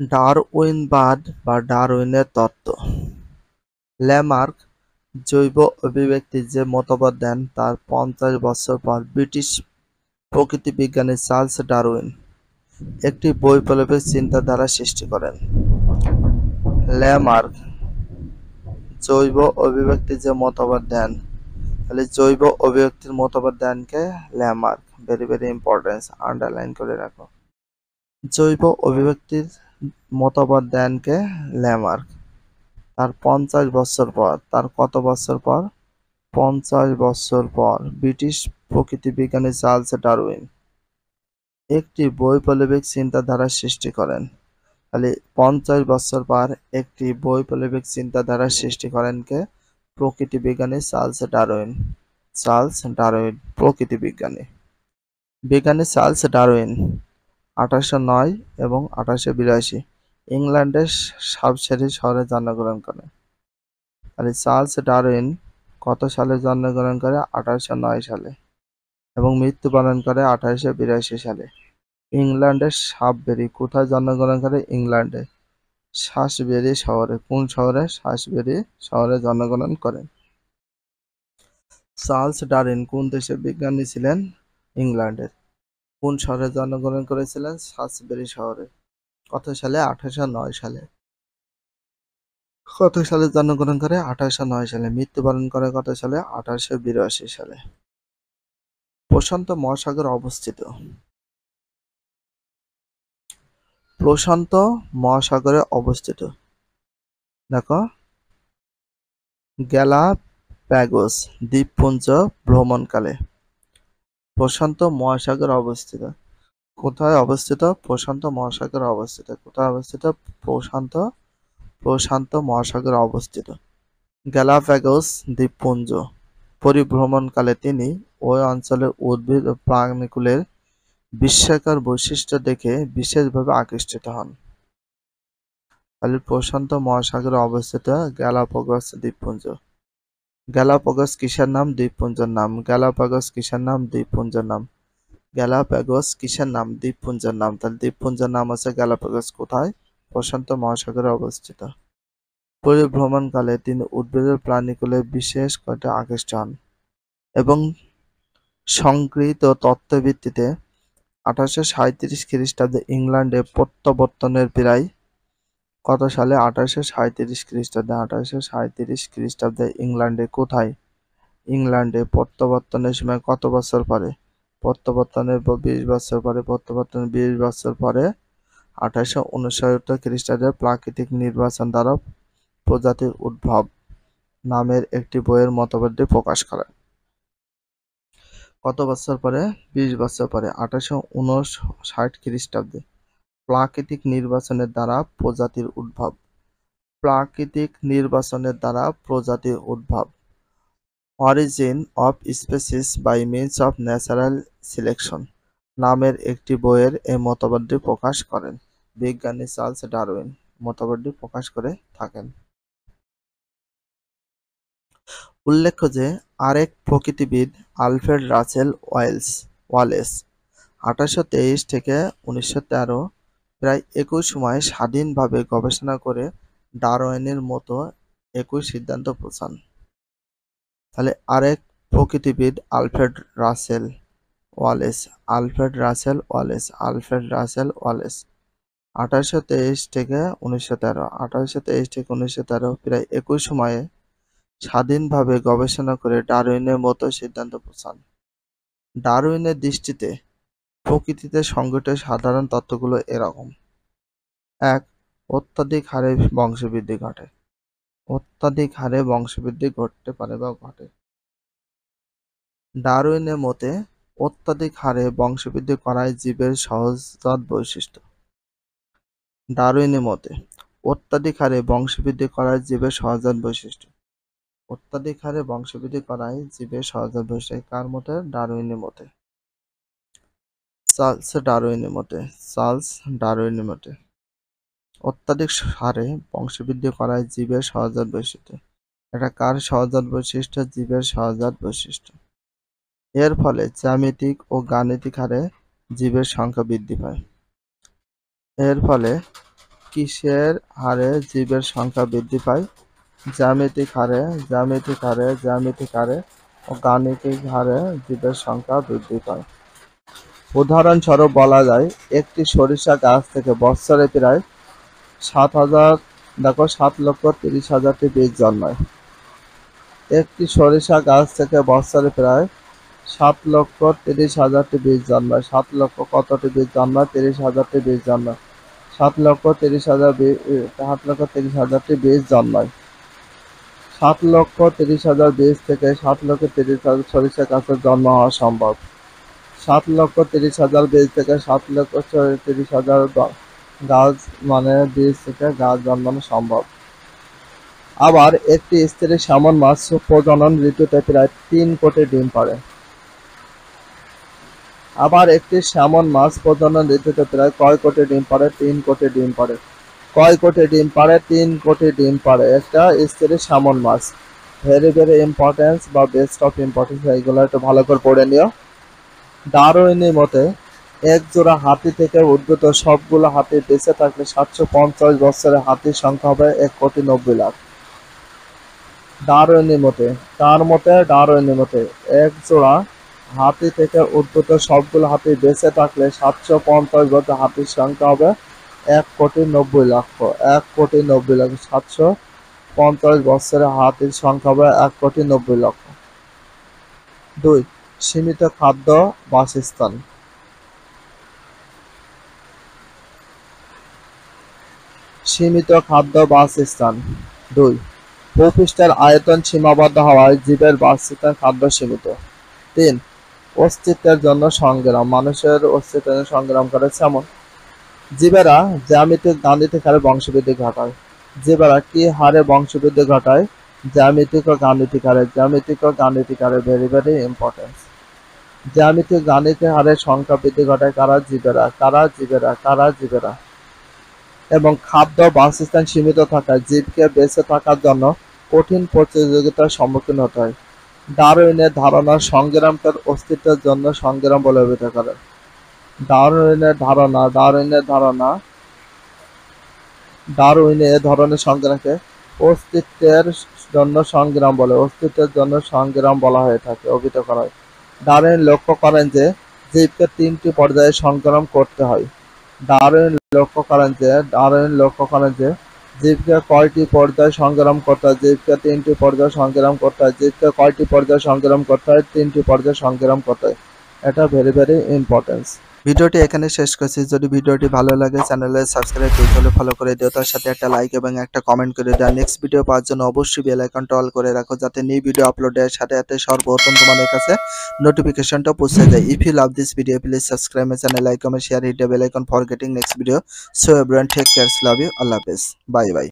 ডারউইনবাদ বা ডারউইনের তত্ত্ব। ল্যামার্ক জৈব অভিব্যক্তির যে মতবাদ দেন তার 50 বছর পর ব্রিটিশ প্রকৃতিবিজ্ঞানী চার্লস ডারউইন একটি বৈপ্লবিক চিন্তাধারা সৃষ্টি করেন। ল্যামার্ক জৈব অভিব্যক্তির যে মতবাদ দেন, তাহলে জৈব অভিব্যক্তির মতবাদ দেন কে? Lamarck. Very very important, underline করে রাখো। জৈব অভিব্যক্তির মতবাদ দেন কে? ল্যামার্ক। তার 50 বছর পর, তার কত বছর পর? 50 বছর পর ব্রিটিশ প্রকৃতিবিজ্ঞানী চার্লস ডারউইন একটি বৈপ্লবিক চিন্তাধারা সৃষ্টি করেন। তাহলে 50 বছর পর একটি বৈপ্লবিক চিন্তাধারা সৃষ্টি করেন কে? প্রকৃতিবিজ্ঞানী চার্লস ডারউইন। চার্লস ডারউইন প্রকৃতিবিজ্ঞানী। বিজ্ঞানী চার্লস ডারউইন 1809 এবং 1882 ইংল্যান্ডের সাবসেরি শহরে জন্মগ্রহণ করেন। তাহলে চার্লস ডারউইন কত সালে জন্মগ্রহণ করে? 1809 সালে এবং মৃত্যুবরণ করে 1882 সালে। ইংল্যান্ডের সাবসেরি কোথায় জন্মগ্রহণ করে? ইংল্যান্ডে শাসবেরি শহরে। কোন শহরে? শাসবেরি শহরে জন্মগ্রহণ করেন। চার্লস ডারউইন কোন দেশের বিজ্ঞানী ছিলেন? ইংল্যান্ডের। কোন শহরে জন্মগ্রহণ করেছিলেন? শাসবেরি শহরে। কত সালে? 1809 সালে। কত সালে জন্মগ্রহণ করে? 1809 সালে। মৃত্যুবরণ করে কত সালে? 1882 সালে। প্রশান্ত মহাসাগরে অবস্থিত। প্রশান্ত মহাসাগরে অবস্থিত। দেখো, গ্যালাপ্যাগোস দ্বীপপুঞ্জ ভ্রমণকালে প্রশান্ত মহাসাগরে অবস্থিত। কোথায় অবস্থিত? প্রশান্ত মহাসাগরে অবস্থিত। কোথায় অবস্থিত? প্রশান্ত মহাসাগরে অবস্থিত। গ্যালাপ্যাগোস দ্বীপপুঞ্জ পরিভ্রমণকালে তিনি ওই অঞ্চলের উদ্ভিদ ও প্রাণীকুলের বিস্ময়কর বৈশিষ্ট্য দেখে বিশেষভাবে আকৃষ্ট হন। তাহলে প্রশান্ত মহাসাগরে অবস্থিত গ্যালাপাগোস দ্বীপপুঞ্জ। গ্যালাপাগোস কিসের নাম? দ্বীপপুঞ্জের নাম। গ্যালাপাগোস কিসের নাম? দ্বীপপুঞ্জের নাম। গ্যালাপাগোস কিসের নাম? দ্বীপপুঞ্জের নাম। তাহলে দ্বীপপুঞ্জের নাম আছে গ্যালাপাগোস। কোথায়? প্রশান্ত মহাসাগরে অবস্থিত। পরিভ্রমণকালে তিনি উদ্ভিদ ও প্রাণীকুলের বিশেষ কয়টা আকৃষ্ট হন এবং সংগৃহীত তথ্যের ভিত্তিতে 1837 খ্রিস্টাব্দে ইংল্যান্ডে প্রত্যাবর্তনের প্রায় কত সালে? 1837 খ্রিস্টাব্দে। 1837 খ্রিস্টাব্দে ইংল্যান্ডে কোথায়? ইংল্যান্ডে প্রত্যাবর্তনের সময় কত বছর পরে? প্রত্যাবর্তনের 20 বছর পরে। প্রত্যাবর্তনের 20 বছর পরে 1869 খ্রিস্টাব্দে প্রাকৃতিক নির্বাচন দ্বারা প্রজাতির উদ্ভব নামের একটি বইয়ের মতবাদটি প্রকাশ করেন। কত বছর পরে? 20 বছর পরে 1859 খ্রিস্টাব্দে প্রাকৃতিক নির্বাচনের দ্বারা প্রজাতির উদ্ভব। প্রাকৃতিক নির্বাচনের দ্বারা প্রজাতির উদ্ভব। Origin of species by means of natural selection নামের একটি বইয়ের এই মতবাদটি প্রকাশ করেন। বিজ্ঞানী চার্লস ডারউইন মতবাদটি প্রকাশ করে থাকেন। উল্লেখ্য যে আরেক প্রকৃতিবিদ আলফ্রেড রাসেল ওয়ালেস 1823 থেকে 1913 প্রায় একই সময়ে স্বাধীনভাবে গবেষণা করে ডারউইনের মতো একই সিদ্ধান্ত পৌঁছান। তাহলে আরেক প্রকৃতিবিদ Alfred Russel Wallace. Alfred Russel Wallace. Alfred Russel Wallace 1823 থেকে 1913। 1823 থেকে 1913 প্রায় একই সময়ে স্বাধীনভাবে গবেষণা করে ডারউইনের মতো সিদ্ধান্ত পৌঁছান। ডারউইনের দৃষ্টিতে প্রকৃতিতে সংঘটিত সাধারণ তত্ত্বগুলো এরকম: 1. অত্যধিক হারে বংশবৃদ্ধি ঘটে। অত্যধিক হারে বংশবৃদ্ধি ঘটতে পারে বা ঘটে। ডারউইনের মতে অত্যধিক হারে বংশবৃদ্ধি করাই জীবের সহজাত বৈশিষ্ট্য। ডারউইনের মতে অত্যধিক হারে বংশবৃদ্ধি করাই জীবের সহজাত বৈশিষ্ট্য। অত্যধিক হারে বংশবৃদ্ধি করাই জীবের সহজাত বৈশিষ্ট্য। কার মতে? ডারউইনের মতে। চার্লস ডারউইনের মতে। চার্লস ডারউইনের মতে অত্যধিক হারে বংশবৃদ্ধি করাই জীবের সহজাত বৈশিষ্ট্য। এটা কার সহজাত বৈশিষ্ট্য? জীবের সহজাত বৈশিষ্ট্য। এর ফলে জ্যামিতিক ও গাণিতিক হারে জীবের সংখ্যা বৃদ্ধি পায়। এর ফলে কিসের হারে জীবের সংখ্যা বৃদ্ধি পায়? জ্যামিতিক হারে, জ্যামিতিক হারে, জ্যামিতিক হারে ও গাণিতিক হারে জীবের সংখ্যা বৃদ্ধি পায়। উদাহরণস্বরূপ বলা যায়, একটি সরিষা গাছ থেকে বৎসরে প্রায় 7,30,000টি বীজ জন্মায়। একটি সরিষা গাছ থেকে বৎসরে প্রায় 7,30,000টি বীজ জন্মায়। 7 লক্ষ কতটি বীজ জন্মায়? 30,000টি বীজ জন্মায়। 7,30,000টি বীজ জন্মায়। 7,30,000 বীজ থেকে 7,30,000 সরিষা গাছের জন্ম হওয়া সম্ভব। 7,30,000 বীজ থেকে 7,30,000 গাছ বীজ থেকে গাছ জন্মানো সম্ভব। আবার একটি স্ত্রী স্যামন মাছ প্রজনন ঋতুতে প্রায় 3 কোটি ডিম পাড়ে। আবার একটি স্যামন মাছ প্রজনন ঋতুতে প্রায় কয় কোটি ডিম পাড়ে? 3 কোটি ডিম পাড়ে। কয় কোটি ডিম পাড়ে? 3 কোটি ডিম পাড়ে একটা স্ত্রী স্যামন মাছ। ভেরি ভেরি ইম্পর্টেন্স বা বেস্ট অফ ইম্পর্টেন্স, এইগুলো একটু ভালো করে পড়ে নিও। ডারউইনের মতে এক জোড়া হাতি থেকে উদ্ভূত সবগুলো হাতি বেঁচে থাকলে 750 বছরে হাতির সংখ্যা হবে 1,90,00,000। ডারউইনের মতে, কার মতে? ডারউইনের মতে এক জোড়া হাতি থেকে উদ্ভূত সবগুলো হাতি বেঁচে থাকলে 750 বছরে হাতির সংখ্যা হবে 1,90,00,000। 1,90,00,000। 750 বছরে হাতির সংখ্যা হবে 1,90,00,000। 2. সীমিত খাদ্য বাসস্থান। সীমিত খাদ্য বাসস্থান। 2. ভূপৃষ্ঠের আয়তন সীমাবদ্ধ হওয়ায় জীবের বাসস্থান খাদ্য সীমিত। 3. অস্তিত্বের জন্য সংগ্রাম। মানুষের অস্তিত্বের জন্য সংগ্রাম করে যেমন জীবেরা জ্যামিতিক গাণিতিক হারে বংশবৃদ্ধি ঘটায়। জীবেরা কি হারে বংশবৃদ্ধি ঘটায়? জ্যামিতিক ও গাণিতিক হারে। জ্যামিতিক ও গাণিতিক হারে ভেরি ভেরি ইম্পর্টেন্ট। জ্যামিতিক গাণিতিক হারে সংখ্যা বৃদ্ধি ঘটায় কারা? জীবেরা। কারা? জীবেরা। কারা? জীবেরা। এবং খাদ্য বাসস্থান সীমিত থাকায় জীবকে বেঁচে থাকার জন্য কঠিন প্রতিযোগিতার সম্মুখীন হতে হয়। ডারউইনের ধারণা সংগ্রামকে অস্তিত্বের জন্য সংগ্রাম বলে অভিহিত করে। ডারউইন এ ধরনের সংগ্রামকে অস্তিত্বের জন্য সংগ্রাম বলে। অস্তিত্বের জন্য সংগ্রাম বলা হয়ে থাকে, অভিহিত করা হয়। ডারউইন লক্ষ্য করেন যে জীবকে 3টি পর্যায়ে সংগ্রাম করতে হয়। ডারউইন লক্ষ্য করেন যে জীবকে কয়টি পর্যায়ে সংগ্রাম করতে হয়? জীবকে 3টি পর্যায়ে সংগ্রাম করতে হয়। জীবকে কয়টি পর্যায়ে সংগ্রাম করতে হয়? 3টি পর্যায়ে সংগ্রাম করতে হয়। এটা ভেরি ভেরি ইম্পর্টেন্স। ভিডিওটি এখানে শেষ করছি। যদি ভিডিওটি ভালো লাগে চ্যানেলে সাবস্ক্রাইব করতে ফলো করে দিও, তার সাথে একটা লাইক এবং একটা কমেন্ট করে দাও। নেক্সট ভিডিও পাওয়ার জন্য অবশ্যই বেল আইকনটা অল করে রাখো, যাতে নিউ ভিডিও আপলোডের সাথে সাথে সর্বপ্রথম তোমাদের কাছে নোটিফিকেশনটা পৌঁছে যায়। If you love this video please subscribe my channel, like, comment, share, hit the bell icon for getting next video. So everyone take care, love you, আল্লাহ হাফেজ, বাই বাই।